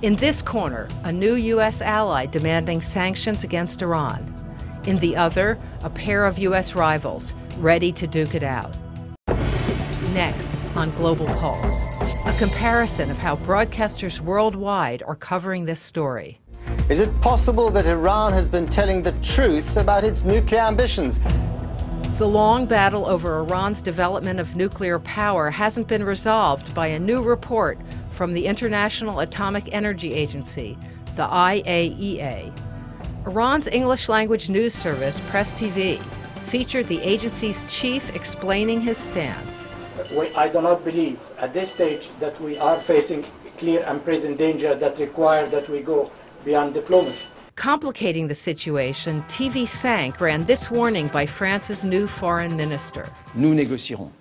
In this corner, a new U.S. ally demanding sanctions against Iran. In the other, a pair of U.S. rivals ready to duke it out. Next, on Global Pulse, a comparison of how broadcasters worldwide are covering this story. Is it possible that Iran has been telling the truth about its nuclear ambitions? The long battle over Iran's development of nuclear power hasn't been resolved by a new report from the International Atomic Energy Agency, the IAEA. Iran's English-language news service, Press TV, featured the agency's chief explaining his stance. I do not believe at this stage that we are facing clear and present danger that require that we go beyond diplomacy. Complicating the situation, TV 5 ran this warning by France's new foreign minister. Nous négocierons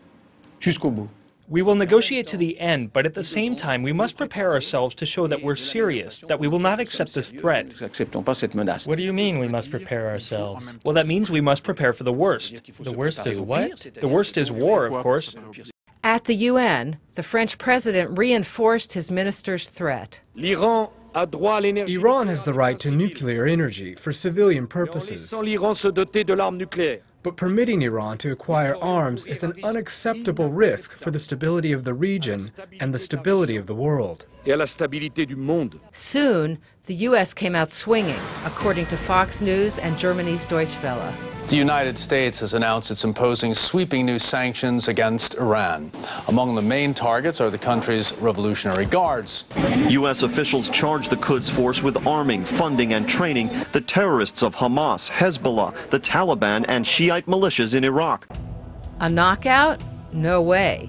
jusqu'au bout. We will negotiate to the end, but at the same time, we must prepare ourselves to show that we're serious, that we will not accept this threat. What do you mean we must prepare ourselves? Well, that means we must prepare for the worst. The worst is what? The worst is war, of course. At the UN, the French president reinforced his minister's threat. Iran has the right to nuclear energy for civilian purposes. But permitting Iran to acquire arms is an unacceptable risk for the stability of the region and the stability of the world. Soon, the U.S. came out swinging, according to Fox News and Germany's Deutsche Welle. The United States has announced it's imposing sweeping new sanctions against Iran. Among the main targets are the country's Revolutionary Guards. U.S. officials charge the Quds Force with arming, funding, and training the terrorists of Hamas, Hezbollah, the Taliban, and Shiite militias in Iraq. A knockout? No way.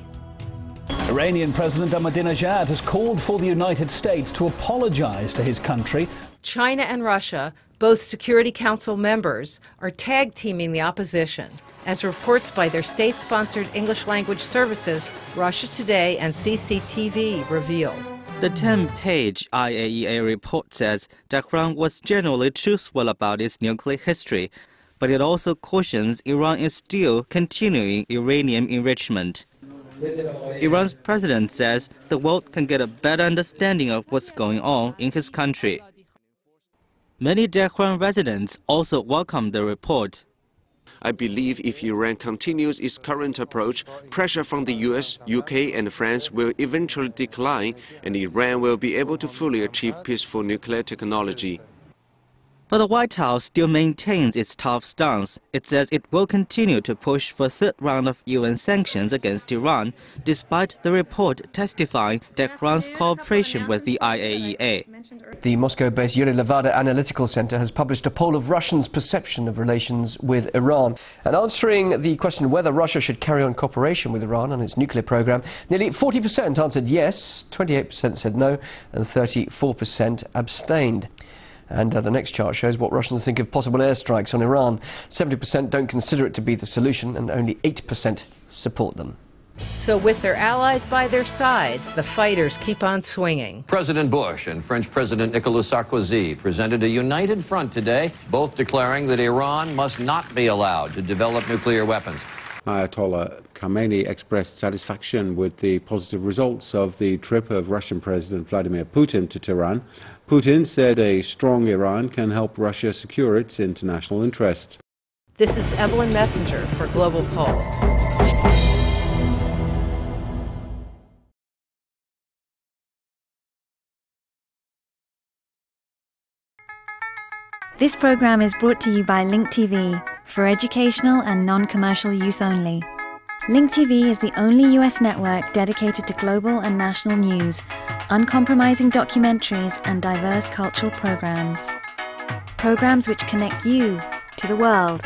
Iranian President Ahmadinejad has called for the United States to apologize to his country. China and Russia, both Security Council members, are tag-teaming the opposition, as reports by their state-sponsored English-language services, Russia Today and CCTV, reveal. The 10-page IAEA report says Tehran was generally truthful about its nuclear history, but it also cautions Iran is still continuing uranium enrichment. Iran's president says the world can get a better understanding of what's going on in his country. Many Tehran residents also welcomed the report. I believe if Iran continues its current approach, pressure from the US, UK and France will eventually decline and Iran will be able to fully achieve peaceful nuclear technology. But the White House still maintains its tough stance. It says it will continue to push for a third round of UN sanctions against Iran, despite the report testifying Tehran's cooperation with the IAEA. The Moscow-based Yuri Levada Analytical Center has published a poll of Russians' perception of relations with Iran. And answering the question whether Russia should carry on cooperation with Iran on its nuclear program, nearly 40% answered yes, 28% said no, and 34% abstained. And the next chart shows what Russians think of possible airstrikes on Iran. 70% don't consider it to be the solution, and only 8% support them. So with their allies by their sides, the fighters keep on swinging. President Bush and French President Nicolas Sarkozy presented a united front today, both declaring that Iran must not be allowed to develop nuclear weapons. Ayatollah Khamenei expressed satisfaction with the positive results of the trip of Russian President Vladimir Putin to Tehran. Putin said a strong Iran can help Russia secure its international interests. This is Evelyn Messenger for Global Pulse. This program is brought to you by Link TV for educational and non-commercial use only. Link TV is the only US network dedicated to global and national news, uncompromising documentaries and diverse cultural programs. Programs which connect you to the world.